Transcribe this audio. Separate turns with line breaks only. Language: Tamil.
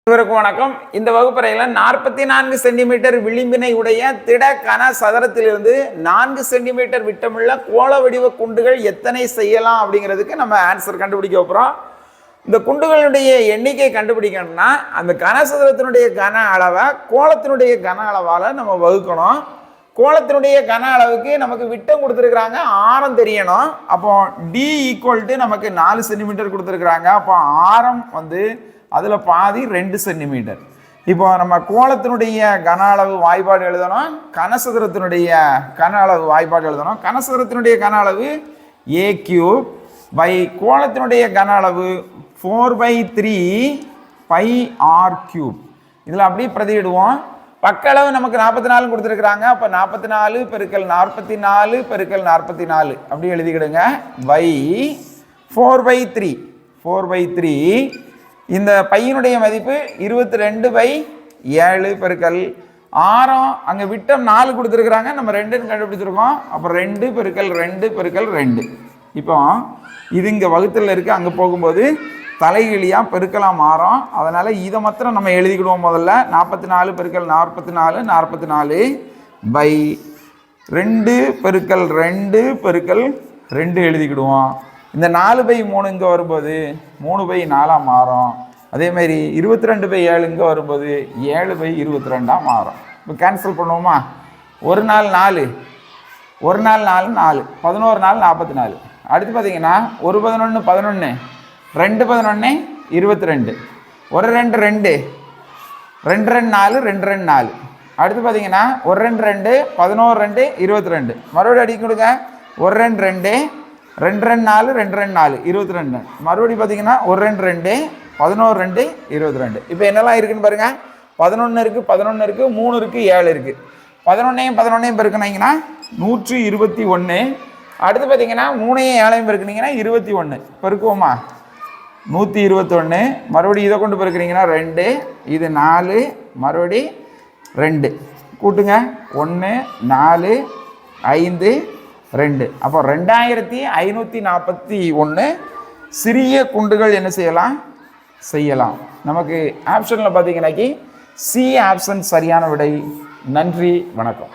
அனைவருக்கும் வணக்கம். இந்த வகுப்பறையில் 44 சென்டிமீட்டர் விளிம்பினை உடைய திட கன சதுரத்திலிருந்து 4 சென்டிமீட்டர் விட்டமுள்ள கோள வடிவ குண்டுகள் எத்தனை செய்யலாம் அப்படிங்கிறதுக்கு நம்ம ஆன்சர் கண்டுபிடிக்க போகிறோம். இந்த குண்டுகளுடைய எண்ணிக்கை கண்டுபிடிக்கணும்னா அந்த கனசதுரத்தினுடைய கன அளவை கோலத்தினுடைய கன அளவால் நம்ம வகுக்கணும். கோலத்தினுடைய கன அளவுக்கு நமக்கு விட்டம் கொடுத்துருக்குறாங்க, ஆரம் தெரியணும். அப்போ டி ஈக்குவல் டு நமக்கு 4 சென்டிமீட்டர் கொடுத்துருக்குறாங்க. அப்போ ஆரம் அதில் பாதி 2 சென்டிமீட்டர். இப்போ நம்ம கோலத்தினுடைய கன அளவு வாய்ப்பாடு எழுதணும், கனசதுரத்தினுடைய கன அளவு வாய்ப்பாடு எழுதணும். கனசதுரத்தினுடைய கன அளவு a கியூப் பை கோலத்தினுடைய கன அளவு 4/3 பை ஆர் கியூப். இதில் அப்படியே பிரதியிடுவோம். பக்க அளவு நமக்கு 44 கொடுத்துருக்குறாங்க. அப்போ 44 பெருக்கல் 44 பெருக்கல் 44 அப்படி எழுதிக்கிடுங்க. பை 4/3 இந்த பையனுடைய மதிப்பு 22/7 பெருக்கல் ஆரம் அங்கே விட்டம் 4 கொடுத்துருக்குறாங்க, நம்ம 2ன்னு கண்டுபிடிச்சிருக்கோம். அப்புறம் 2 பெருக்கல் 2 பெருக்கல் 2. இப்போ இது இங்கே வகுத்தில் இருக்குது, அங்கே போகும்போது தலைகிழியாக பெருக்கலாம் ஆரம். அதனால் இதை மாத்திரம் நம்ம எழுதிக்கிடுவோம். முதல்ல 44 பெருக்கல் 44 44 பை 2 பெருக்கல் 2 பெருக்கல் 2 எழுதிக்கிடுவோம். இந்த 4/3 இங்கே வரும்போது 3/4 மாறும். அதேமாதிரி 22/7 இங்கே வரும்போது 7/22 மாறும். இப்போ கேன்சல் பண்ணுவோமா? ஒரு நாள் 4 4 11 நாள் 44. அடுத்து பார்த்தீங்கன்னா 1 11 11 2 11 22 1 2 2 2 2 4 2 2 4. அடுத்து பார்த்தீங்கன்னா 1 2 2 11 2 22. மறுபடியும் அடிக்க கொடுங்க. 1 2 2 2 2 4 2 2 4 22. மறுபடியும் பார்த்தீங்கன்னா 1 2 2 11 2 22. இப்போ என்னெல்லாம் இருக்குன்னு பாருங்க. 11 இருக்குது, 11 இருக்குது, 3 இருக்குது, 7 இருக்குது. 11ஐயும் 11ஐயும் பெருக்கினீங்கன்னா 121. அடுத்து பார்த்தீங்கன்னா 3ஐயும் 7ஐயும் பெருக்கினீங்கன்னா 21. பெருக்குவோமா? 121. மறுபடியும் இதை கொண்டு பெருக்கிறீங்கன்னா 2, இது 4, மறுபடி 2 கூட்டுங்க. 1 4 5 2. அப்போ 2541 சிறிய குண்டுகள் என்ன செய்யலாம். நமக்கு ஆப்ஷனில் பார்த்தீங்கன்னாக்கி சி ஆப்ஷன் சரியான விடை. நன்றி, வணக்கம்.